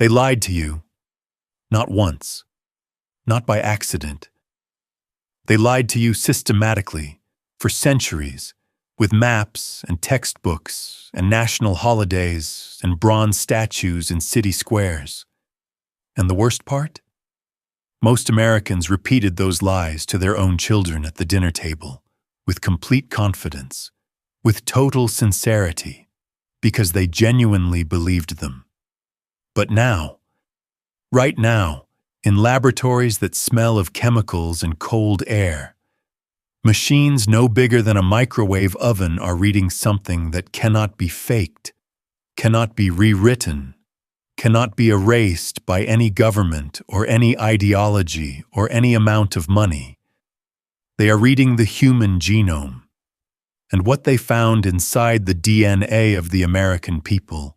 They lied to you, not once, not by accident. They lied to you systematically, for centuries, with maps and textbooks and national holidays and bronze statues in city squares. And the worst part? Most Americans repeated those lies to their own children at the dinner table, with complete confidence, with total sincerity, because they genuinely believed them. But now, right now, in laboratories that smell of chemicals and cold air, machines no bigger than a microwave oven are reading something that cannot be faked, cannot be rewritten, cannot be erased by any government or any ideology or any amount of money. They are reading the human genome, and what they found inside the DNA of the American people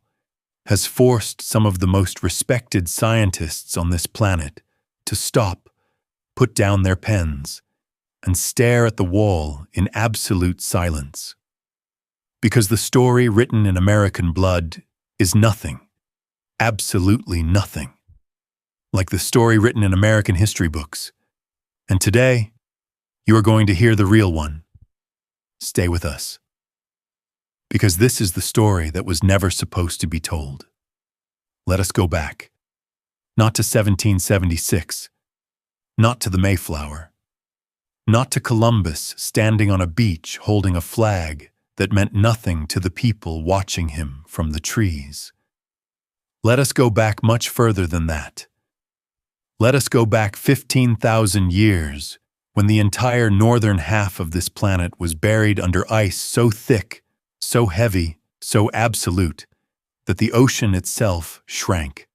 has forced some of the most respected scientists on this planet to stop, put down their pens, and stare at the wall in absolute silence. Because the story written in American blood is nothing, absolutely nothing, like the story written in American history books. And today, you are going to hear the real one. Stay with us. Because this is the story that was never supposed to be told. Let us go back. Not to 1776. Not to the Mayflower. Not to Columbus standing on a beach holding a flag that meant nothing to the people watching him from the trees. Let us go back much further than that. Let us go back 15,000 years, when the entire northern half of this planet was buried under ice so thick, so heavy, so absolute, that the ocean itself shrank.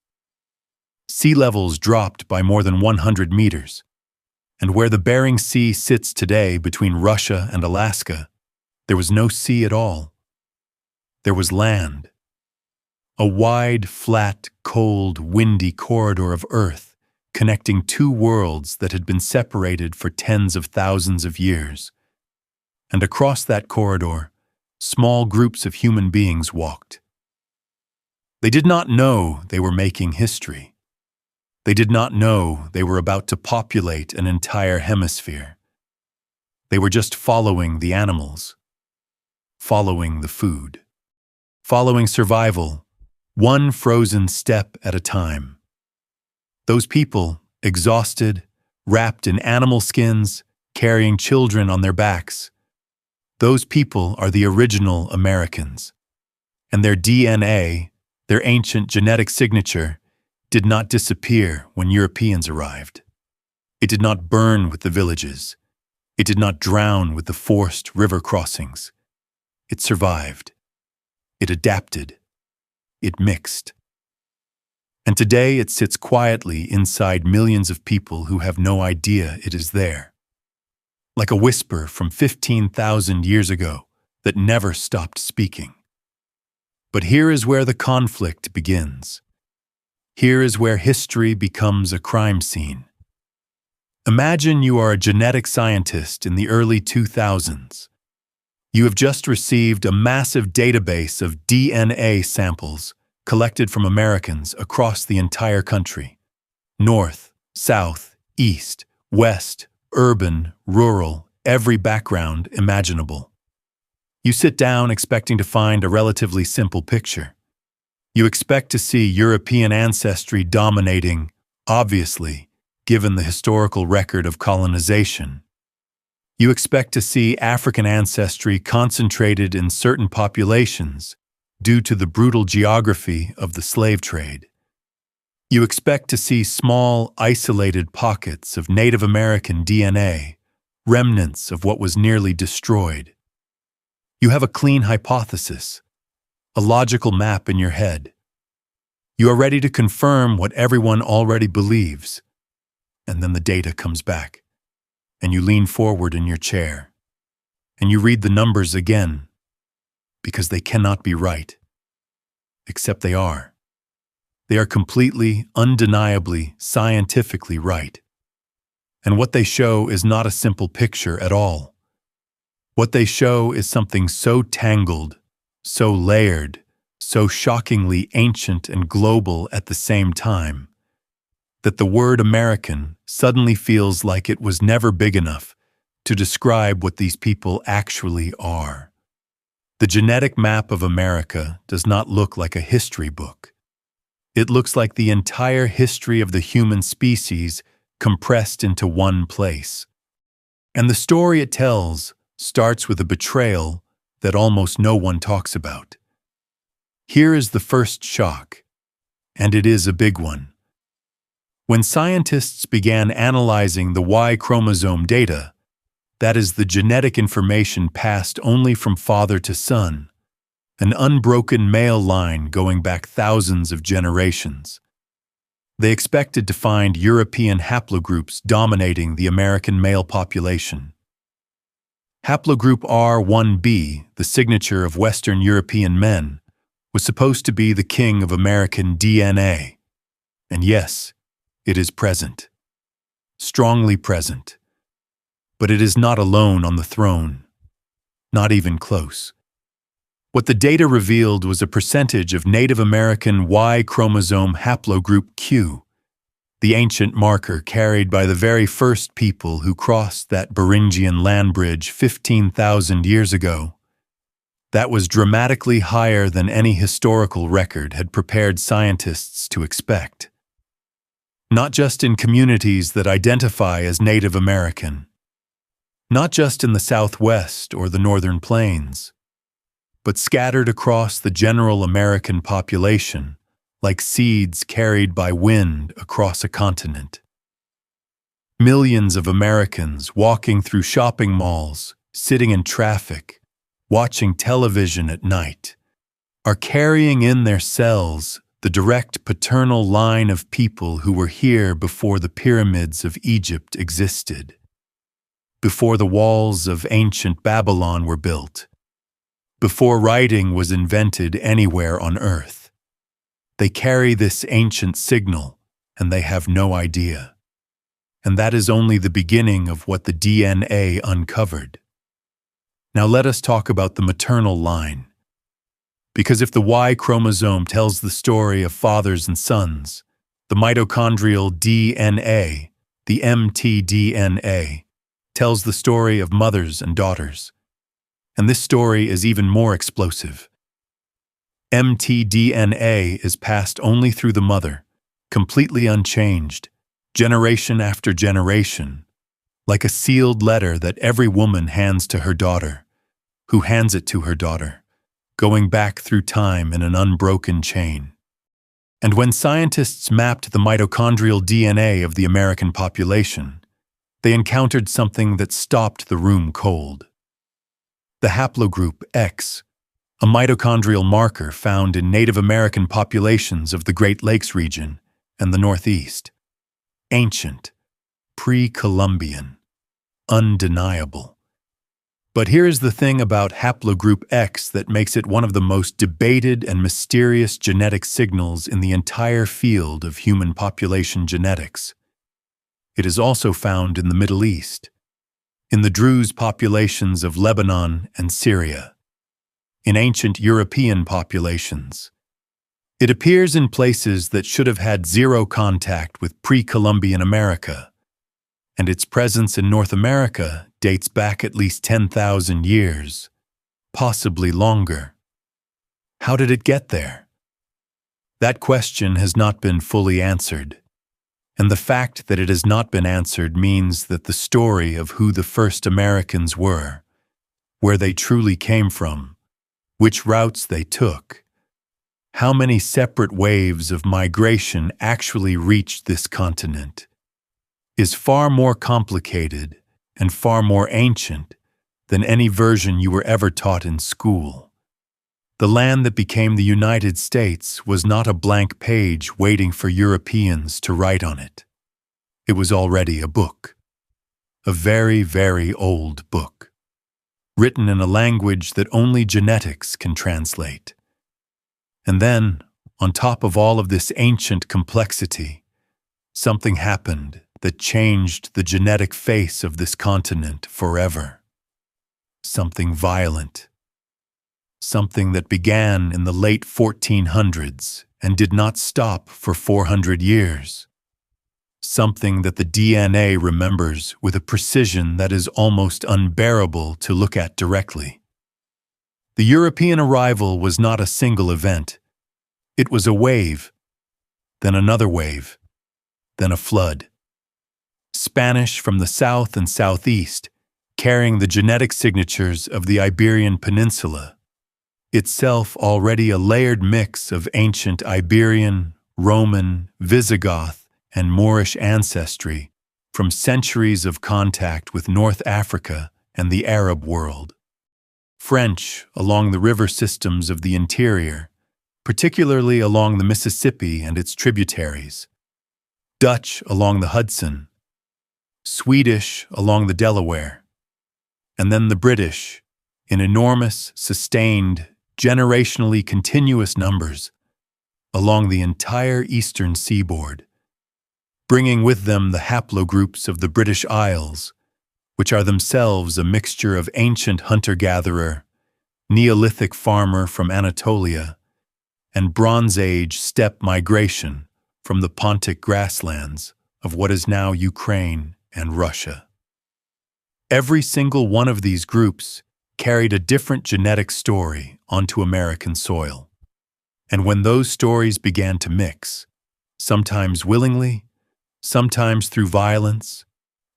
Sea levels dropped by more than 100 meters, and where the Bering Sea sits today between Russia and Alaska, there was no sea at all. There was land. A wide, flat, cold, windy corridor of Earth connecting two worlds that had been separated for tens of thousands of years. And across that corridor, small groups of human beings walked. They did not know they were making history. They did not know they were about to populate an entire hemisphere. They were just following the animals, following the food, following survival, one frozen step at a time. Those people, exhausted, wrapped in animal skins, carrying children on their backs, those people are the original Americans. And their DNA, their ancient genetic signature, did not disappear when Europeans arrived. It did not burn with the villages. It did not drown with the forced river crossings. It survived. It adapted. It mixed. And today it sits quietly inside millions of people who have no idea it is there. Like a whisper from 15,000 years ago that never stopped speaking. But here is where the conflict begins. Here is where history becomes a crime scene. Imagine you are a genetic scientist in the early 2000s. You have just received a massive database of DNA samples collected from Americans across the entire country. North, south, east, west, urban, rural, every background imaginable. You sit down expecting to find a relatively simple picture. You expect to see European ancestry dominating, obviously, given the historical record of colonization. You expect to see African ancestry concentrated in certain populations due to the brutal geography of the slave trade. You expect to see small, isolated pockets of Native American DNA, remnants of what was nearly destroyed. You have a clean hypothesis, a logical map in your head. You are ready to confirm what everyone already believes. And then the data comes back, and you lean forward in your chair, and you read the numbers again, because they cannot be right. Except they are. They are completely, undeniably, scientifically right. And what they show is not a simple picture at all. What they show is something so tangled, so layered, so shockingly ancient and global at the same time, that the word American suddenly feels like it was never big enough to describe what these people actually are. The genetic map of America does not look like a history book. It looks like the entire history of the human species compressed into one place. And the story it tells starts with a betrayal that almost no one talks about. Here is the first shock, and it is a big one. When scientists began analyzing the Y chromosome data, that is the genetic information passed only from father to son, an unbroken male line going back thousands of generations. They expected to find European haplogroups dominating the American male population. Haplogroup R1b, the signature of Western European men, was supposed to be the king of American DNA. And yes, it is present. Strongly present. But it is not alone on the throne. Not even close. What the data revealed was a percentage of Native American Y chromosome haplogroup Q, the ancient marker carried by the very first people who crossed that Beringian land bridge 15,000 years ago. That was dramatically higher than any historical record had prepared scientists to expect. Not just in communities that identify as Native American. Not just in the Southwest or the Northern Plains, but scattered across the general American population, like seeds carried by wind across a continent. Millions of Americans walking through shopping malls, sitting in traffic, watching television at night, are carrying in their cells the direct paternal line of people who were here before the pyramids of Egypt existed, before the walls of ancient Babylon were built, before writing was invented anywhere on Earth. They carry this ancient signal, and they have no idea. And that is only the beginning of what the DNA uncovered. Now let us talk about the maternal line. Because if the Y chromosome tells the story of fathers and sons, the mitochondrial DNA, the mtDNA, tells the story of mothers and daughters. And this story is even more explosive. mtDNA is passed only through the mother, completely unchanged, generation after generation, like a sealed letter that every woman hands to her daughter, who hands it to her daughter, going back through time in an unbroken chain. And when scientists mapped the mitochondrial DNA of the American population, they encountered something that stopped the room cold. The haplogroup X, a mitochondrial marker found in Native American populations of the Great Lakes region and the Northeast. Ancient, pre-Columbian, undeniable. But here is the thing about haplogroup X that makes it one of the most debated and mysterious genetic signals in the entire field of human population genetics. It is also found in the Middle East, in the Druze populations of Lebanon and Syria, in ancient European populations. It appears in places that should have had zero contact with pre-Columbian America, and its presence in North America dates back at least 10,000 years, possibly longer. How did it get there? That question has not been fully answered, and the fact that it has not been answered means that the story of who the first Americans were, where they truly came from, which routes they took, how many separate waves of migration actually reached this continent, is far more complicated and far more ancient than any version you were ever taught in school. The land that became the United States was not a blank page waiting for Europeans to write on it. It was already a book. A very, very old book. Written in a language that only genetics can translate. And then, on top of all of this ancient complexity, something happened that changed the genetic face of this continent forever. Something violent. something that began in the late 1400s and did not stop for 400 years. Something that the DNA remembers with a precision that is almost unbearable to look at directly. The European arrival was not a single event. It was a wave, then another wave, then a flood. Spanish from the south and southeast, carrying the genetic signatures of the Iberian Peninsula, itself already a layered mix of ancient Iberian, Roman, Visigoth, and Moorish ancestry from centuries of contact with North Africa and the Arab world. French along the river systems of the interior, particularly along the Mississippi and its tributaries. Dutch along the Hudson. Swedish along the Delaware. And then the British, in enormous, sustained, generationally continuous numbers, along the entire eastern seaboard, bringing with them the haplogroups of the British Isles, which are themselves a mixture of ancient hunter-gatherer, Neolithic farmer from Anatolia, and Bronze Age steppe migration from the Pontic grasslands of what is now Ukraine and Russia. Every single one of these groups carried a different genetic story onto American soil. And when those stories began to mix, sometimes willingly, sometimes through violence,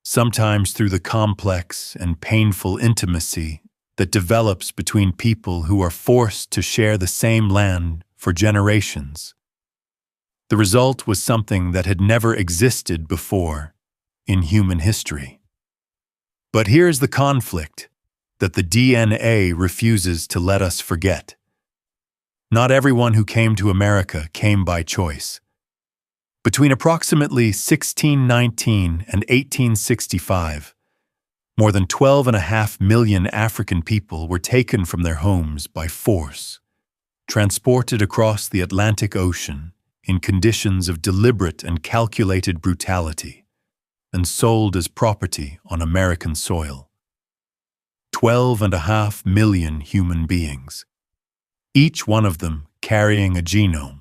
sometimes through the complex and painful intimacy that develops between people who are forced to share the same land for generations, the result was something that had never existed before in human history. But here's the conflict that the DNA refuses to let us forget. Not everyone who came to America came by choice. Between approximately 1619 and 1865, more than 12.5 million African people were taken from their homes by force, transported across the Atlantic Ocean in conditions of deliberate and calculated brutality, and sold as property on American soil. 12.5 million human beings, each one of them carrying a genome.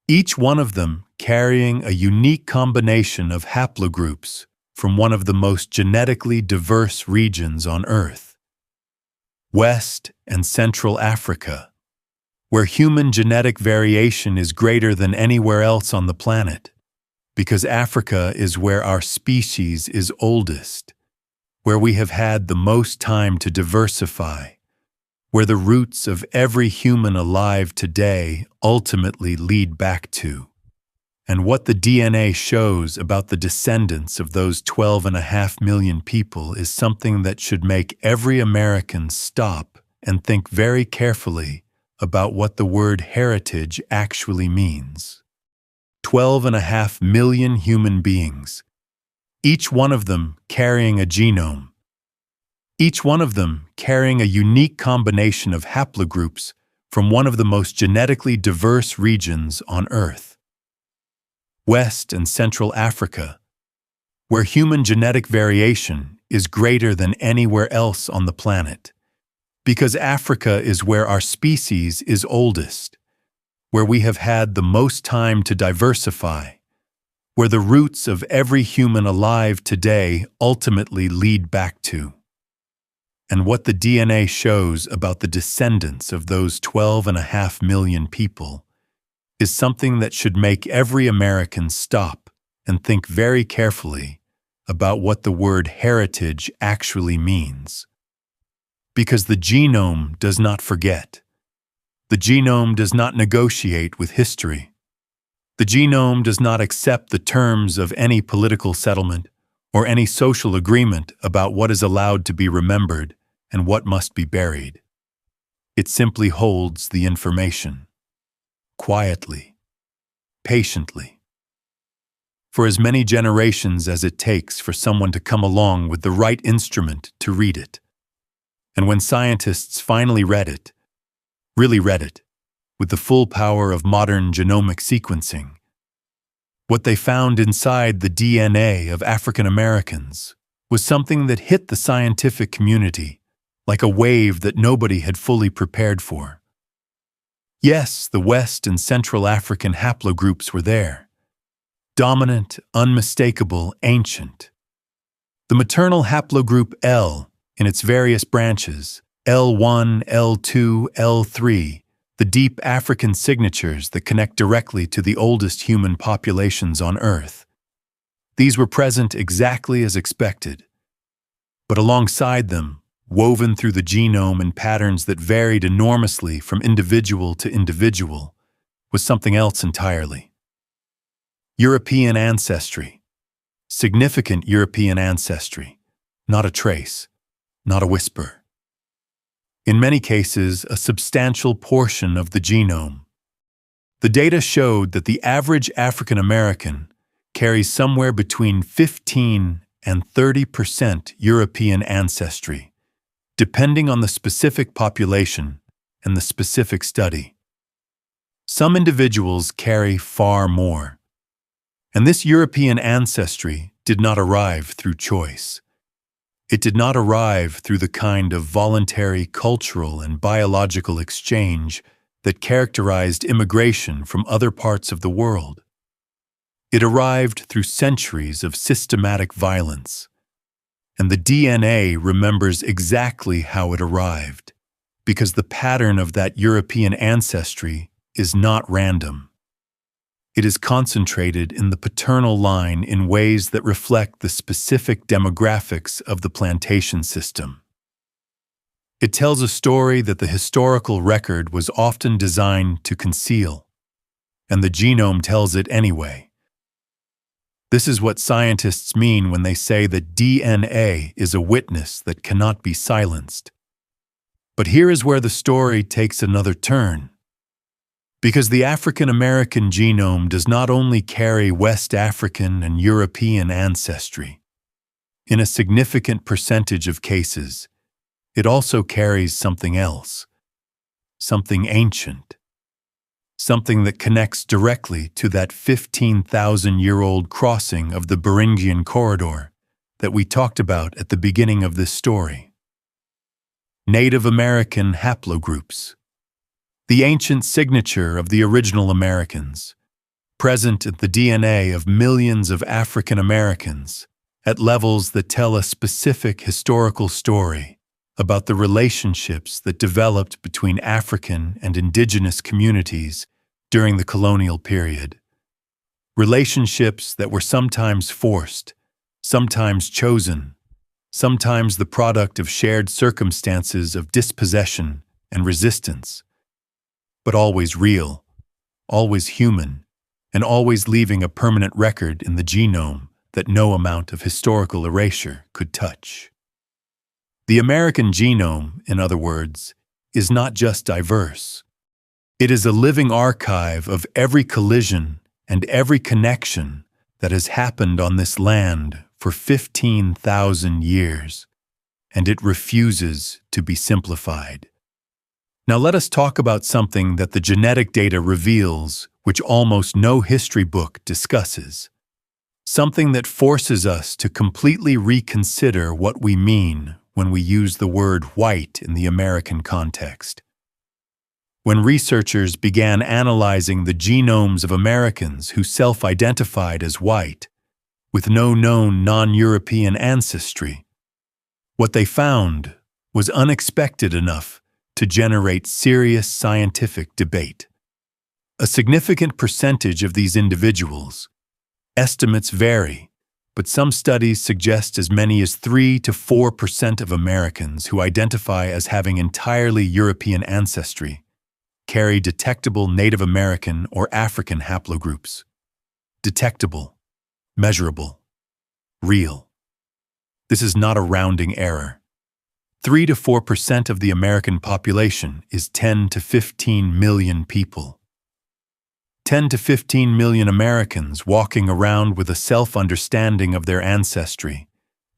Each one of them carrying a unique combination of haplogroups from one of the most genetically diverse regions on Earth, West and Central Africa, where human genetic variation is greater than anywhere else on the planet, because Africa is where our species is oldest, where we have had the most time to diversify, where the roots of every human alive today ultimately lead back to. And what the DNA shows about the descendants of those 12.5 million people is something that should make every American stop and think very carefully about what the word heritage actually means. 12.5 million human beings, each one of them carrying a genome, each one of them carrying a unique combination of haplogroups from one of the most genetically diverse regions on Earth, West and Central Africa, where human genetic variation is greater than anywhere else on the planet, because Africa is where our species is oldest, where we have had the most time to diversify, where the roots of every human alive today ultimately lead back to. And what the DNA shows about the descendants of those 12.5 million people is something that should make every American stop and think very carefully about what the word heritage actually means. Because the genome does not forget. The genome does not negotiate with history. The genome does not accept the terms of any political settlement or any social agreement about what is allowed to be remembered and what must be buried. It simply holds the information, quietly, patiently, for as many generations as it takes for someone to come along with the right instrument to read it. And when scientists finally read it, really read it, with the full power of modern genomic sequencing, what they found inside the DNA of African Americans was something that hit the scientific community like a wave that nobody had fully prepared for. Yes, the West and Central African haplogroups were there. Dominant, unmistakable, ancient. The maternal haplogroup L, in its various branches, L1, L2, L3, the deep African signatures that connect directly to the oldest human populations on Earth. These were present exactly as expected. But alongside them, woven through the genome in patterns that varied enormously from individual to individual, was something else entirely. European ancestry. Significant European ancestry. Not a trace, not a whisper. In many cases, a substantial portion of the genome. The data showed that the average African American carries somewhere between 15 and 30% European ancestry, depending on the specific population and the specific study. Some individuals carry far more. And this European ancestry did not arrive through choice. It did not arrive through the kind of voluntary cultural and biological exchange that characterized immigration from other parts of the world. It arrived through centuries of systematic violence. And the DNA remembers exactly how it arrived, because the pattern of that European ancestry is not random. It is concentrated in the paternal line in ways that reflect the specific demographics of the plantation system. It tells a story that the historical record was often designed to conceal, and the genome tells it anyway. This is what scientists mean when they say that DNA is a witness that cannot be silenced. But here is where the story takes another turn. Because the African American genome does not only carry West African and European ancestry. In a significant percentage of cases, it also carries something else, something ancient, something that connects directly to that 15,000-year-old crossing of the Beringian corridor that we talked about at the beginning of this story. Native American haplogroups. The ancient signature of the original Americans, present in the DNA of millions of African Americans at levels that tell a specific historical story about the relationships that developed between African and indigenous communities during the colonial period. Relationships that were sometimes forced, sometimes chosen, sometimes the product of shared circumstances of dispossession and resistance, but always real, always human, and always leaving a permanent record in the genome that no amount of historical erasure could touch. The American genome, in other words, is not just diverse. It is a living archive of every collision and every connection that has happened on this land for 15,000 years, and it refuses to be simplified. Now let us talk about something that the genetic data reveals, which almost no history book discusses. Something that forces us to completely reconsider what we mean when we use the word white in the American context. When researchers began analyzing the genomes of Americans who self-identified as white, with no known non-European ancestry, what they found was unexpected enough to generate serious scientific debate. A significant percentage of these individuals, estimates vary, but some studies suggest as many as 3 to 4% of Americans who identify as having entirely European ancestry carry detectable Native American or African haplogroups. Detectable, measurable, real. This is not a rounding error. 3 to 4% of the American population is 10 to 15 million people. 10 to 15 million Americans walking around with a self-understanding of their ancestry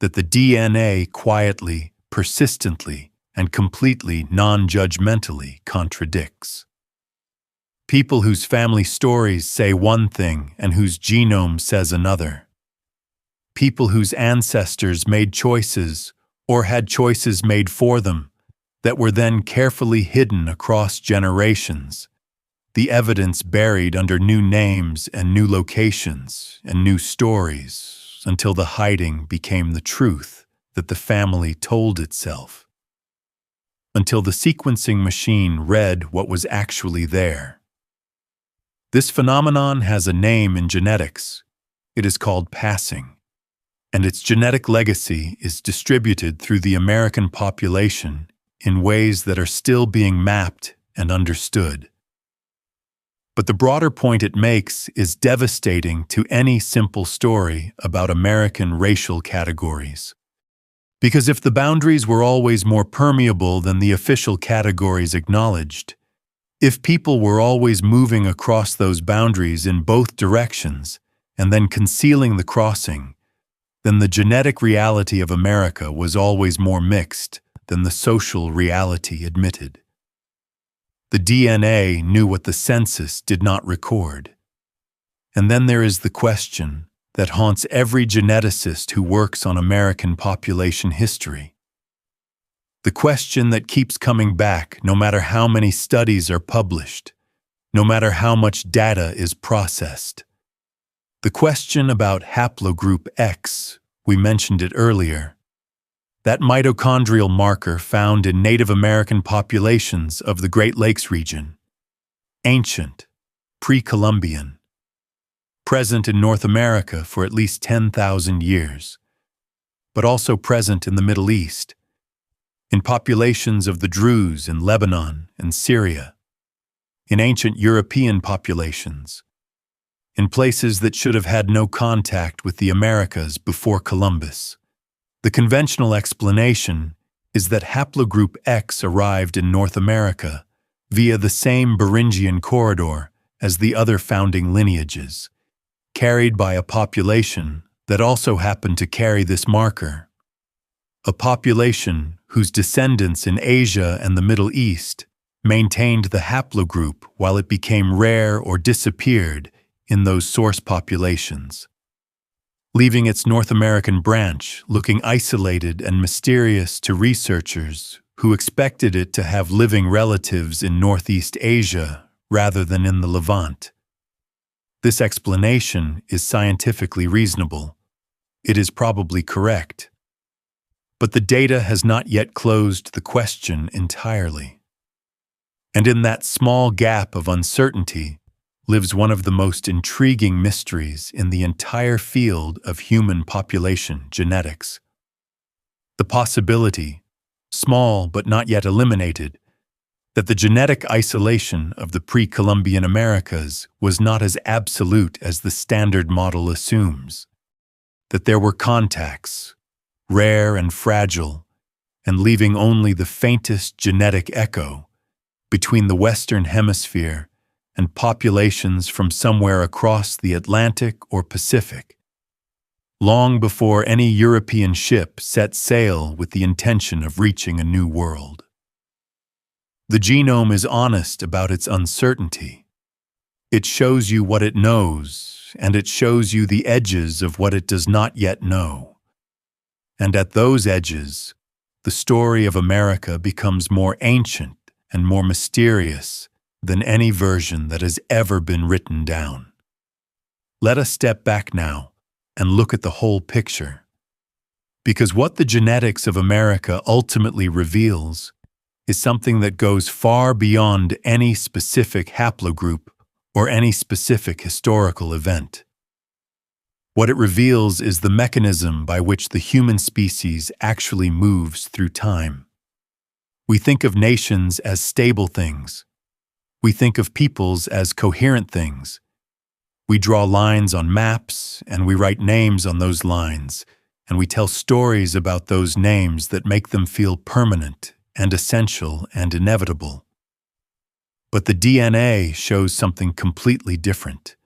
that the DNA quietly, persistently, and completely non-judgmentally contradicts. People whose family stories say one thing and whose genome says another. People whose ancestors made choices or had choices made for them that were then carefully hidden across generations, the evidence buried under new names and new locations and new stories until the hiding became the truth that the family told itself, until the sequencing machine read what was actually there. This phenomenon has a name in genetics. It is called passing, and its genetic legacy is distributed through the American population in ways that are still being mapped and understood. But the broader point it makes is devastating to any simple story about American racial categories. Because if the boundaries were always more permeable than the official categories acknowledged, if people were always moving across those boundaries in both directions and then concealing the crossing, then the genetic reality of America was always more mixed than the social reality admitted. The DNA knew what the census did not record. And then there is the question that haunts every geneticist who works on American population history. The question that keeps coming back no matter how many studies are published, no matter how much data is processed. The question about haplogroup X, we mentioned it earlier. That mitochondrial marker found in Native American populations of the Great Lakes region. Ancient, pre-Columbian. Present in North America for at least 10,000 years, but also present in the Middle East, in populations of the Druze in Lebanon and Syria, in ancient European populations, in places that should have had no contact with the Americas before Columbus. The conventional explanation is that haplogroup X arrived in North America via the same Beringian corridor as the other founding lineages, carried by a population that also happened to carry this marker. A population whose descendants in Asia and the Middle East maintained the haplogroup while it became rare or disappeared in those source populations, leaving its North American branch looking isolated and mysterious to researchers who expected it to have living relatives in Northeast Asia rather than in the Levant. This explanation is scientifically reasonable. It is probably correct. But the data has not yet closed the question entirely. And in that small gap of uncertainty lives one of the most intriguing mysteries in the entire field of human population genetics. The possibility, small but not yet eliminated, that the genetic isolation of the pre-Columbian Americas was not as absolute as the standard model assumes, that there were contacts, rare and fragile, and leaving only the faintest genetic echo between the Western Hemisphere and populations from somewhere across the Atlantic or Pacific, long before any European ship set sail with the intention of reaching a new world. The genome is honest about its uncertainty. It shows you what it knows, and it shows you the edges of what it does not yet know. And at those edges, the story of America becomes more ancient and more mysterious than any version that has ever been written down. Let us step back now and look at the whole picture. Because what the genetics of America ultimately reveals is something that goes far beyond any specific haplogroup or any specific historical event. What it reveals is the mechanism by which the human species actually moves through time. We think of nations as stable things. We think of peoples as coherent things. We draw lines on maps, and we write names on those lines, and we tell stories about those names that make them feel permanent and essential and inevitable. But the DNA shows something completely different.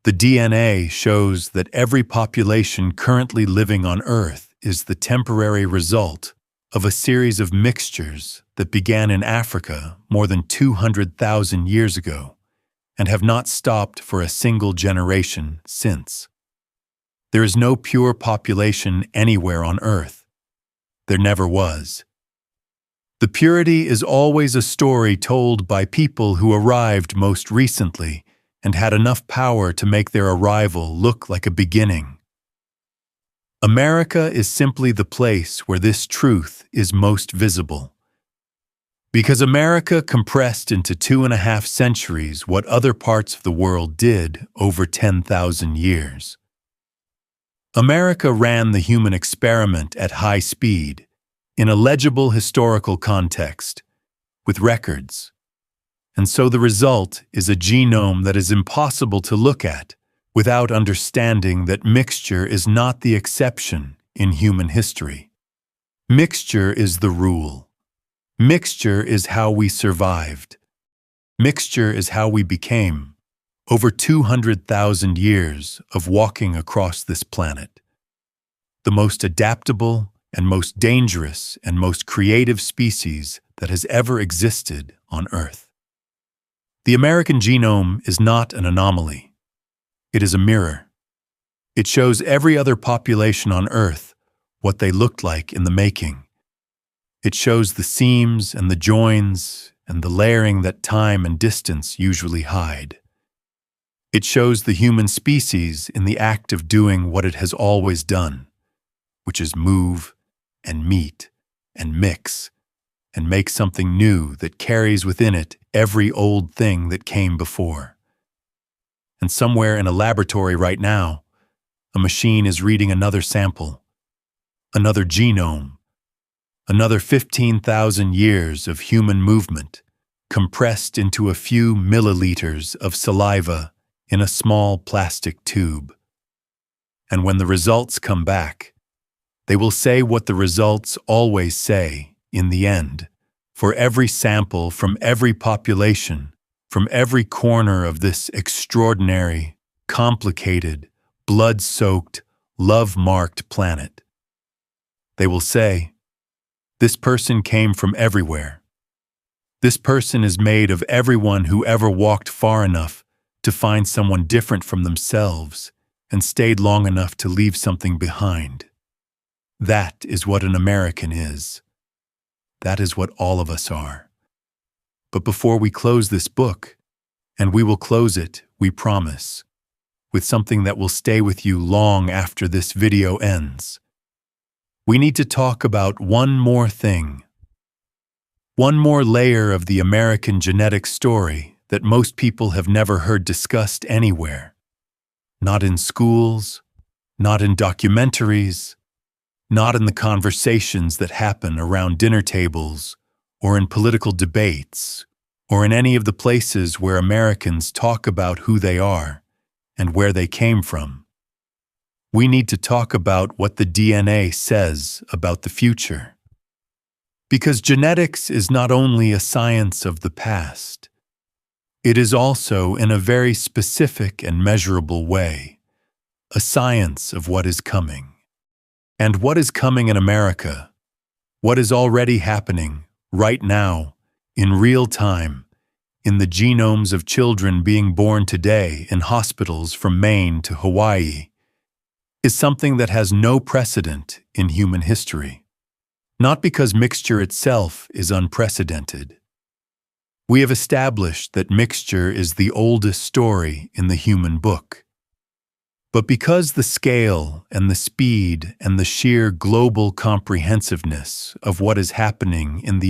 The DNA shows that every population currently living on Earth is the temporary result of a series of mixtures that began in Africa more than 200,000 years ago and have not stopped for a single generation since. There is no pure population anywhere on Earth. There never was. The purity is always a story told by people who arrived most recently and had enough power to make their arrival look like a beginning. America is simply the place where this truth is most visible. Because America compressed into 2.5 centuries what other parts of the world did over 10,000 years. America ran the human experiment at high speed, in a legible historical context, with records. And so the result is a genome that is impossible to look at without understanding that mixture is not the exception in human history. Mixture is the rule. Mixture is how we survived. Mixture is how we became, over 200,000 years of walking across this planet, the most adaptable and most dangerous and most creative species that has ever existed on Earth. The American genome is not an anomaly. It is a mirror. It shows every other population on Earth what they looked like in the making. It shows the seams and the joins and the layering that time and distance usually hide. It shows the human species in the act of doing what it has always done, which is move and meet and mix and make something new that carries within it every old thing that came before. And somewhere in a laboratory right now, a machine is reading another sample, another genome, another 15,000 years of human movement compressed into a few milliliters of saliva in a small plastic tube. And when the results come back, they will say what the results always say in the end, for every sample from every population, from every corner of this extraordinary, complicated, blood-soaked, love-marked planet. They will say, this person came from everywhere. This person is made of everyone who ever walked far enough to find someone different from themselves and stayed long enough to leave something behind. That is what an American is. That is what all of us are. But before we close this book, and we will close it, we promise, with something that will stay with you long after this video ends, we need to talk about one more thing. One more layer of the American genetic story that most people have never heard discussed anywhere. Not in schools, not in documentaries, not in the conversations that happen around dinner tables, or in political debates, or in any of the places where Americans talk about who they are and where they came from. We need to talk about what the DNA says about the future. Because genetics is not only a science of the past, it is also, in a very specific and measurable way, a science of what is coming. And what is coming in America, what is already happening right now, in real time, in the genomes of children being born today in hospitals from Maine to Hawaii, is something that has no precedent in human history. Not because mixture itself is unprecedented. We have established that mixture is the oldest story in the human book. But because the scale and the speed and the sheer global comprehensiveness of what is happening in the